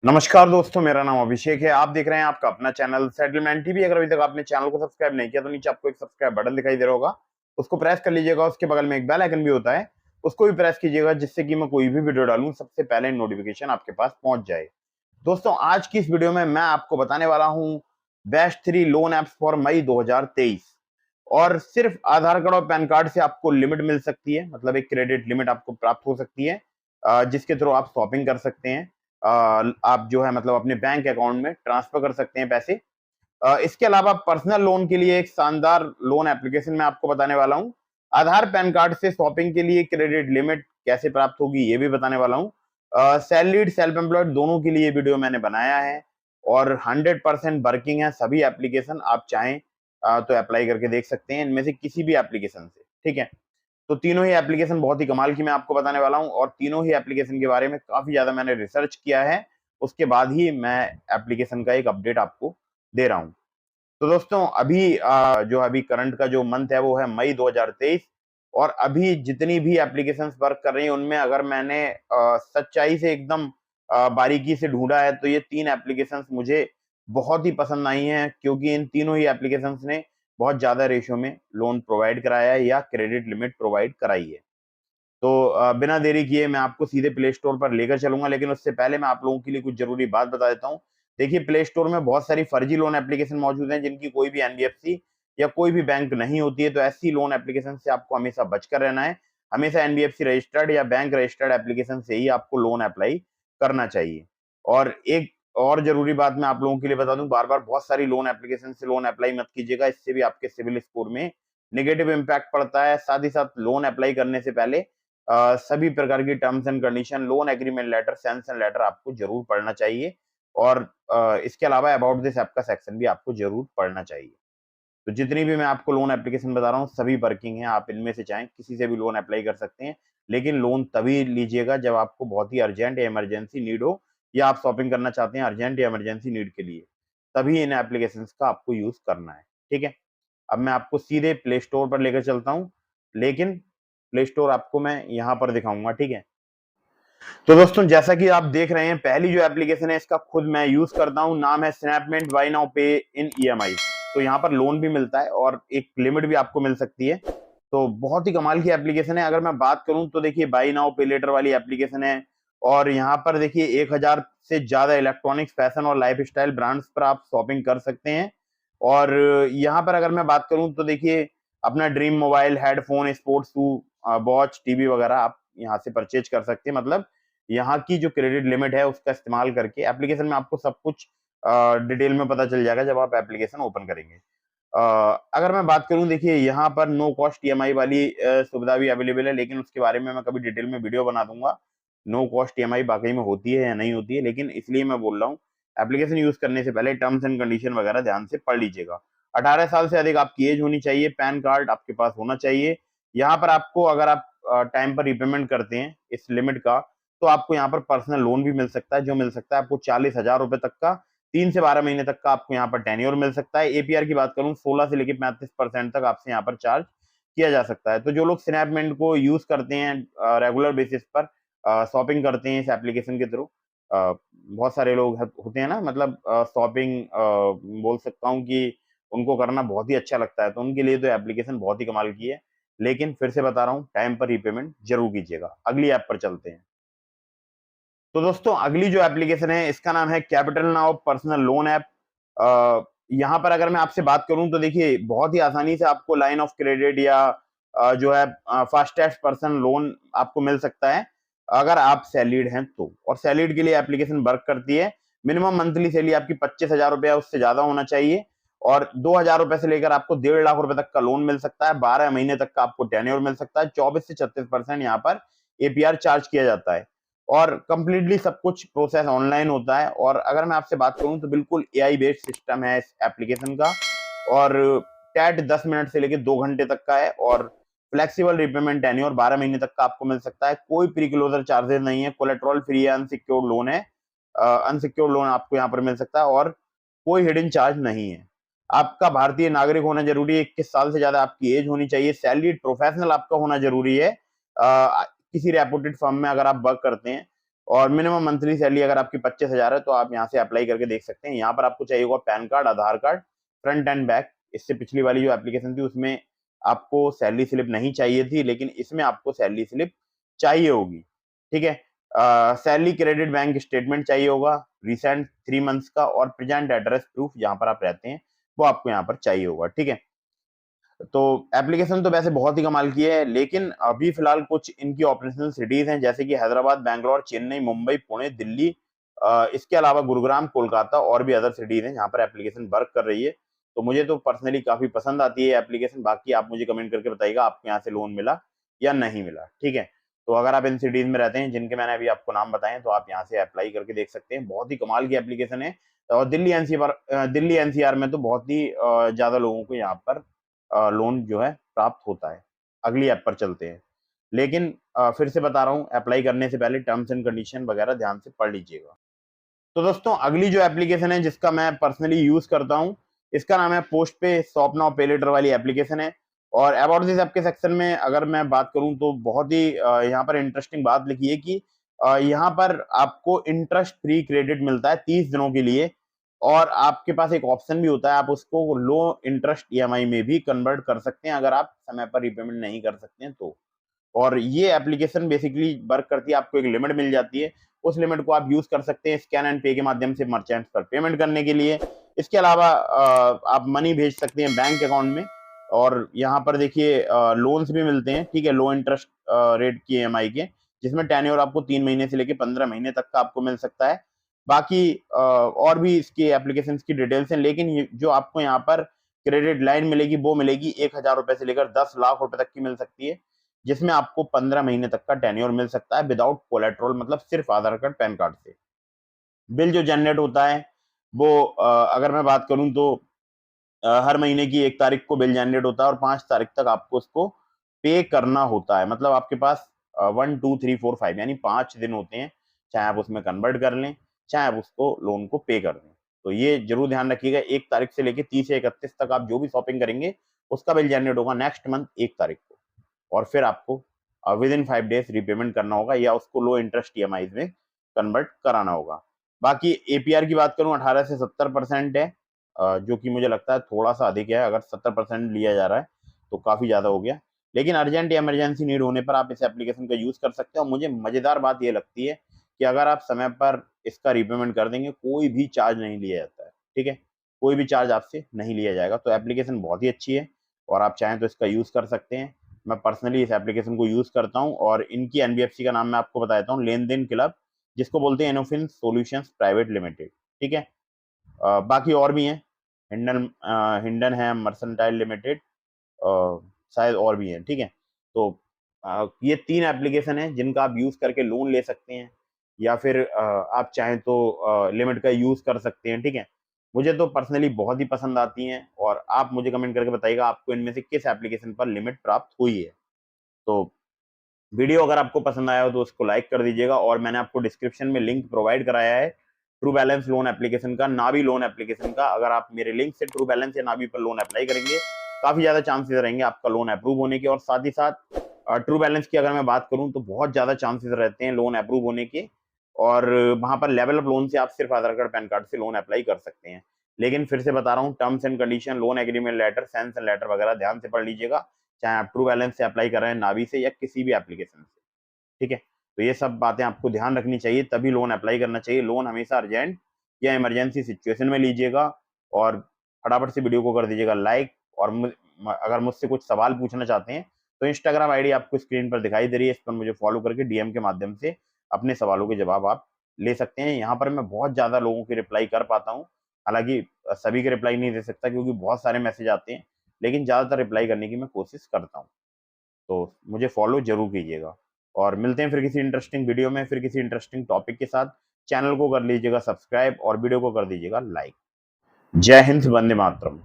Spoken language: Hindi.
नमस्कार दोस्तों, मेरा नाम अभिषेक है। आप देख रहे हैं आपका अपना चैनल सेटलमेंट टीवी। अगर अभी तक आपने चैनल को सब्सक्राइब नहीं किया तो नीचे आपको एक सब्सक्राइब बटन दिखाई दे रहा होगा, उसको प्रेस कर लीजिएगा। उसके बगल में एक बेल आइकन भी होता है, उसको भी प्रेस कीजिएगा, जिससे कि मैं कोई भी वीडियो डालूं सबसे पहले नोटिफिकेशन आपके पास पहुंच जाए। दोस्तों, आज की इस वीडियो में मैं आपको बताने वाला हूं best 3 loan apps for May 2023। और सिर्फ आधार कार्ड और पैन कार्ड से आपको लिमिट मिल सकती है, मतलब एक क्रेडिट लिमिट आपको प्राप्त हो सकती है, जिसके थ्रू आप शॉपिंग कर सकते हैं। आप जो है मतलब अपने बैंक अकाउंट में ट्रांसफर कर सकते हैं पैसे। इसके अलावा पर्सनल लोन के लिए एक शानदार लोन एप्लीकेशन मैं आपको बताने वाला हूं। आधार पैन कार्ड से शॉपिंग के लिए क्रेडिट लिमिट कैसे प्राप्त होगी ये भी बताने वाला हूं। सैलरीड सेल्फ एम्प्लॉयड दोनों के लिए वीडियो मैंने बनाया है और 100% वर्किंग है सभी एप्लीकेशन। आप चाहें तो अप्लाई करके देख सकते हैं इनमें से किसी भी एप्लीकेशन से, ठीक है। तो तीनों ही एप्लीकेशन बहुत ही कमाल की मैं आपको बताने वाला हूं और तीनों ही एप्लीकेशन के बारे में काफी ज्यादा मैंने रिसर्च किया है। उसके बाद ही मैं एप्लीकेशन का एक अपडेट आपको दे रहा हूं। तो दोस्तों, अभी करंट का जो मंथ है वो है मई 2023। और अभी जितनी भी एप्लीकेशंस वर्क कर रही हैं उनमें अगर मैंने सच्चाई से एकदम बारीकी से ढूंढा है तो ये 3 एप्लीकेशंस मुझे बहुत ही पसंद आई हैं, क्योंकि इन तीनों ही एप्लीकेशंस ने बहुत ज्यादा रेशियो में लोन प्रोवाइड कराया है या क्रेडिट लिमिट प्रोवाइड कराई है। तो बिना देरी किए मैं आपको सीधे प्ले स्टोर पर लेकर चलूंगा, लेकिन उससे पहले मैं आप लोगों के लिए कुछ जरूरी बात बता देता हूं। देखिए, प्ले स्टोर में बहुत सारी फर्जी लोन एप्लीकेशन मौजूद हैं जिनकी कोई भी एनबीएफसी या कोई भी बैंक नहीं होती है। तो ऐसी लोन एप्लीकेशन से आपको हमेशा बचकर रहना है। हमेशा एनबीएफसी रजिस्टर्ड या बैंक रजिस्टर्ड एप्लीकेशन से ही आपको लोन अप्लाई करना चाहिए। और एक और जरूरी बात मैं आप लोगों के लिए बता दूं, बार बार बहुत सारी लोन एप्लीकेशन से लोन अप्लाई मत कीजिएगा, इससे भी आपके सिविल स्कोर में नेगेटिव इंपैक्ट पड़ता है। साथ ही साथ लोन अप्लाई करने से पहले सभी प्रकार की terms and condition, loan agreement letter, sanction letter आपको जरूर पढ़ना चाहिए। और इसके अलावा अबाउट दिस ऐप का सेक्शन भी आपको जरूर पढ़ना चाहिए। तो जितनी भी मैं आपको लोन एप्लीकेशन बता रहा हूँ सभी वर्किंग है। आप इनमें से चाहें किसी से भी लोन अप्लाई कर सकते हैं, लेकिन लोन तभी लीजिएगा जब आपको बहुत ही अर्जेंट या इमरजेंसी नीड हो, या आप शॉपिंग करना चाहते हैं अर्जेंट या इमरजेंसी नीड के लिए, तभी इन एप्लीकेशंस का आपको यूज करना है, ठीक है। अब मैं आपको सीधे प्ले स्टोर पर लेकर चलता हूं, लेकिन प्ले स्टोर आपको मैं यहां पर दिखाऊंगा, ठीक है। तो दोस्तों, जैसा कि आप देख रहे हैं, पहली जो एप्लीकेशन है इसका खुद मैं यूज करता हूं, नाम है स्नैपमेंट बाय नाउ पे इन ईएमआई। तो यहाँ पर लोन भी मिलता है और एक लिमिट भी आपको मिल सकती है। तो बहुत ही कमाल की एप्लीकेशन है। अगर मैं बात करूं तो देखिए, बाय नाउ पे लेटर वाली एप्लीकेशन है। और यहाँ पर देखिए 1000 से ज्यादा इलेक्ट्रॉनिक्स, फैशन और लाइफस्टाइल ब्रांड्स पर आप शॉपिंग कर सकते हैं। और यहाँ पर अगर मैं बात करूं तो देखिए, अपना dream mobile, headphone, sports shoe, watch, TV वगैरह आप यहाँ से परचेज कर सकते हैं। मतलब यहाँ की जो क्रेडिट लिमिट है उसका इस्तेमाल करके एप्लीकेशन में आपको सब कुछ डिटेल में पता चल जाएगा जब आप एप्लीकेशन ओपन करेंगे। अगर मैं बात करूं, देखिए यहाँ पर नो कॉस्ट ईएमआई वाली सुविधा भी अवेलेबल है, लेकिन उसके बारे में मैं कभी डिटेल में वीडियो बना दूंगा। नो कॉस्ट ईएमआई वाकई में होती है या नहीं होती है, लेकिन इसलिए मैं बोल रहा हूँ, एप्लीकेशन यूज करने से पहले टर्म्स एंड कंडीशन वगैरह ध्यान से पढ़ लीजिएगा। 18 साल से अधिक आपकी एज होनी चाहिए, पैन कार्ड आपके पास होना चाहिए। यहाँ पर आपको, अगर आप टाइम पर रिपेमेंट करते हैं इस लिमिट का, तो आपको यहाँ पर पर्सनल लोन भी मिल सकता है, जो मिल सकता है आपको 40,000 रुपए तक का। 3 से 12 महीने तक का आपको यहाँ पर टेन्योर मिल सकता है। एपीआर की बात करूं, 16 से लेकर 35% तक आपसे यहाँ पर चार्ज किया जा सकता है। तो जो लोग स्नैपमेंट को यूज करते हैं रेगुलर बेसिस पर, शॉपिंग करते हैं इस एप्लीकेशन के थ्रू, बहुत सारे लोग होते हैं ना, मतलब शॉपिंग बोल सकता हूँ कि उनको करना बहुत ही अच्छा लगता है, तो उनके लिए तो एप्लीकेशन बहुत ही कमाल की है। लेकिन फिर से बता रहा हूँ, टाइम पर रीपेमेंट जरूर कीजिएगा। अगली ऐप पर चलते हैं। तो दोस्तों, अगली जो एप्लीकेशन है इसका नाम है capital now personal loan app. यहाँ पर अगर मैं आपसे बात करूं तो देखिए, बहुत ही आसानी से आपको लाइन ऑफ क्रेडिट या जो है फास्टेस्ट पर्सन लोन आपको मिल सकता है, अगर आप सैलरीड हैं तो। और सैलरीड के लिए एप्लीकेशन वर्क करती है। मिनिमम मंथली सैलरी आपकी 25,000 रुपए, उससे ज्यादा होना चाहिए। और 2,000 रुपए से लेकर आपको 1.5 लाख रुपए तक का लोन मिल सकता है। 12 महीने तक का आपको टेन्योर मिल सकता है। 24 से 36% यहाँ पर एपीआर चार्ज किया जाता है। और कंप्लीटली सब कुछ प्रोसेस ऑनलाइन होता है। और अगर मैं आपसे बात करूं तो बिल्कुल एआई बेस्ड सिस्टम है इस एप्लीकेशन का। और टैट 10 मिनट से लेकर 2 घंटे तक का है। और फ्लेक्सिबल रिपेमेंट टेन्योर 12 महीने तक का आपको मिल सकता है। कोई प्री क्लोजर चार्जेस नहीं है, कोलेट्रल फ्री है, अनसिक्योर्ड लोन है। अनसिक्योर्ड लोन आपको यहाँ पर मिल सकता है और कोई हिडन चार्ज नहीं है। आपका भारतीय नागरिक होना जरूरी है, 21 साल से ज्यादा आपकी एज होनी चाहिए, सैलरीड प्रोफेशनल आपका होना जरूरी है। किसी रेपुटेड फर्म में अगर आप वर्क करते हैं और मिनिमम मंथली सैलरी अगर आपकी 25,000 है तो आप यहाँ से अप्लाई करके देख सकते हैं। यहाँ पर आपको चाहिए होगा पैन कार्ड, आधार कार्ड, फ्रंट एंड बैक। इससे पिछली वाली जो एप्लीकेशन थी उसमें आपको सैलरी स्लिप नहीं चाहिए थी, लेकिन इसमें आपको सैलरी स्लिप चाहिए होगी, ठीक है। सैलरी क्रेडिट बैंक स्टेटमेंट चाहिए होगा रिसेंट 3 मंथ्स का, और प्रेजेंट एड्रेस प्रूफ जहां पर आप रहते हैं वो आपको यहाँ पर चाहिए होगा, ठीक है। तो एप्लीकेशन तो वैसे बहुत ही कमाल की है, लेकिन अभी फिलहाल कुछ इनकी ऑपरेशनल सिटीज हैं जैसे कि हैदराबाद, बैंगलोर, चेन्नई, मुंबई, पुणे, दिल्ली, इसके अलावा गुरुग्राम, कोलकाता और भी अदर सिटीज हैं जहां पर एप्लीकेशन वर्क कर रही है। तो मुझे तो पर्सनली काफी पसंद आती है एप्लीकेशन। बाकी आप मुझे कमेंट करके बताइएगा आपको यहाँ से लोन मिला या नहीं मिला, ठीक है। तो अगर आप इन सिटीज में रहते हैं जिनके मैंने अभी आपको नाम बताए तो आप यहाँ से अप्लाई करके देख सकते हैं। बहुत ही कमाल की एप्लीकेशन है। और दिल्ली एनसीआर में तो बहुत ही ज्यादा लोगों को यहाँ पर लोन जो है प्राप्त होता है। अगली ऐप पर चलते हैं, लेकिन फिर से बता रहा हूँ अप्लाई करने से पहले टर्म्स एंड कंडीशन वगैरह ध्यान से पढ़ लीजिएगा। तो दोस्तों अगली जो एप्लीकेशन है जिसका मैं पर्सनली यूज करता हूँ, इसका नाम है पोस्ट पे। शॉप नाउ पे लेटर वाली एप्लीकेशन है। और अबाउट दिस ऐप के सेक्शन में अगर मैं बात करूं तो बहुत ही यहाँ पर इंटरेस्टिंग बात लिखी है कि यहाँ पर आपको इंटरेस्ट फ्री क्रेडिट मिलता है 30 दिनों के लिए। और आपके पास एक ऑप्शन भी होता है, आप उसको लो इंटरेस्ट ईएमआई में भी कन्वर्ट कर सकते हैं अगर आप समय पर रिपेमेंट नहीं कर सकते हैं तो। और ये एप्लीकेशन बेसिकली वर्क करती है, आपको एक लिमिट मिल जाती है, उस लिमिट को आप यूज कर सकते हैं स्कैन एंड पे के माध्यम से मर्चेंट्स पर पेमेंट करने के लिए। इसके अलावा आप मनी भेज सकते हैं बैंक अकाउंट में। और यहाँ पर देखिए लोन्स भी मिलते हैं, ठीक है, लो इंटरेस्ट रेट की ईएमआई के, जिसमें टेन्योर आपको 3 महीने से लेकर 15 महीने तक का आपको मिल सकता है। बाकी और भी इसकी एप्लीकेशन की डिटेल्स हैं, लेकिन जो आपको यहाँ पर क्रेडिट लाइन मिलेगी वो मिलेगी 1,000 रुपए से लेकर 10 लाख रुपए तक की मिल सकती है, जिसमें आपको 15 महीने तक का टेन्योर मिल सकता है विदाउट कोलेट्रल, मतलब सिर्फ आधार कार्ड, पैन कार्ड से। बिल जो जनरेट होता है वो अगर मैं बात करूं तो हर महीने की 1 तारीख को बिल जनरेट होता है और 5 तारीख तक आपको उसको पे करना होता है। मतलब आपके पास 1 2 3 4 5 यानी 5 दिन होते हैं, चाहे आप उसमें कन्वर्ट कर लें, चाहे आप उसको लोन को पे कर दें। तो ये जरूर ध्यान रखिएगा, 1 तारीख से लेकर 30 या 31 तक आप जो भी शॉपिंग करेंगे उसका बिल जनरेट होगा नेक्स्ट मंथ 1 तारीख को। और फिर आपको विद इन 5 डेज रिपेमेंट करना होगा या उसको लो इंटरेस्ट ईएमआई में कन्वर्ट कराना होगा। बाकी एपीआर की बात करूं 18 से 70% है, जो कि मुझे लगता है थोड़ा सा अधिक है। अगर 70% लिया जा रहा है तो काफी ज्यादा हो गया, लेकिन अर्जेंट या इमरजेंसी नीड होने पर आप इस एप्लीकेशन का यूज कर सकते हैं। और मुझे मजेदार बात यह लगती है कि अगर आप समय पर इसका रिपेमेंट कर देंगे कोई भी चार्ज नहीं लिया जाता है, ठीक है, कोई भी चार्ज आपसे नहीं लिया जाएगा। तो एप्लीकेशन बहुत ही अच्छी है और आप चाहें तो इसका यूज कर सकते हैं। मैं पर्सनली इस एप्लीकेशन को यूज करता हूं और इनकी एनबीएफसी का नाम मैं आपको बता देता हूं, लेन देन क्लब, जिसको बोलते हैं इनोफिन सॉल्यूशंस प्राइवेट लिमिटेड, ठीक है। बाकी और भी हैं, हिंडन है, मर्सेंटाइल लिमिटेड, शायद और भी हैं, ठीक है। तो ये 3 एप्लीकेशन हैं जिनका आप यूज करके लोन ले सकते हैं या फिर आप चाहें तो लिमिट का यूज कर सकते हैं, ठीक है। मुझे तो पर्सनली बहुत ही पसंद आती हैं और आप मुझे कमेंट करके बताइएगा आपको इनमें से किस एप्लीकेशन पर लिमिट प्राप्त हुई है। तो वीडियो अगर आपको पसंद आया हो तो उसको लाइक कर दीजिएगा। और मैंने आपको डिस्क्रिप्शन में लिंक प्रोवाइड कराया है ट्रू बैलेंस लोन एप्लीकेशन का, नावी लोन एप्लीकेशन का। अगर आप मेरे लिंक से ट्रू बैलेंस या नावी पर लोन अप्लाई करेंगे काफी ज्यादा चांसेस रहेंगे आपका लोन अप्रूव होने के। और साथ ही साथ ट्रू बैलेंस की अगर मैं बात करूं तो बहुत ज्यादा चांसेस रहते हैं लोन अप्रूव होने के। और वहां पर लेवल अप लोन से आप सिर्फ आधार कार्ड, पैन कार्ड से लोन अप्लाई कर सकते हैं। लेकिन फिर से बता रहा हूँ, terms and condition, loan agreement letter, sense letter वगैरह ध्यान से पढ़ लीजिएगा, चाहे आप ट्रू बैलेंस से अप्लाई कर रहे हैं, नावी से या किसी भी एप्लीकेशन से, ठीक है। तो ये सब बातें आपको ध्यान रखनी चाहिए, तभी लोन अप्लाई करना चाहिए। लोन हमेशा अर्जेंट या इमरजेंसी सिचुएशन में लीजिएगा। और फटाफट से वीडियो को कर दीजिएगा लाइक। और अगर मुझसे कुछ सवाल पूछना चाहते हैं तो इंस्टाग्राम आईडी आपको स्क्रीन पर दिखाई दे रही है, इस पर मुझे फॉलो करके डीएम के माध्यम से अपने सवालों के जवाब आप ले सकते हैं। यहाँ पर मैं बहुत ज्यादा लोगों की रिप्लाई कर पाता हूँ, हालांकि सभी के रिप्लाई नहीं दे सकता क्योंकि बहुत सारे मैसेज आते हैं, लेकिन ज्यादातर रिप्लाई करने की मैं कोशिश करता हूँ। तो मुझे फॉलो जरूर कीजिएगा और मिलते हैं फिर किसी इंटरेस्टिंग वीडियो में, फिर किसी इंटरेस्टिंग टॉपिक के साथ। चैनल को कर लीजिएगा सब्सक्राइब और वीडियो को कर दीजिएगा लाइक। जय हिंद, वंदे मातरम।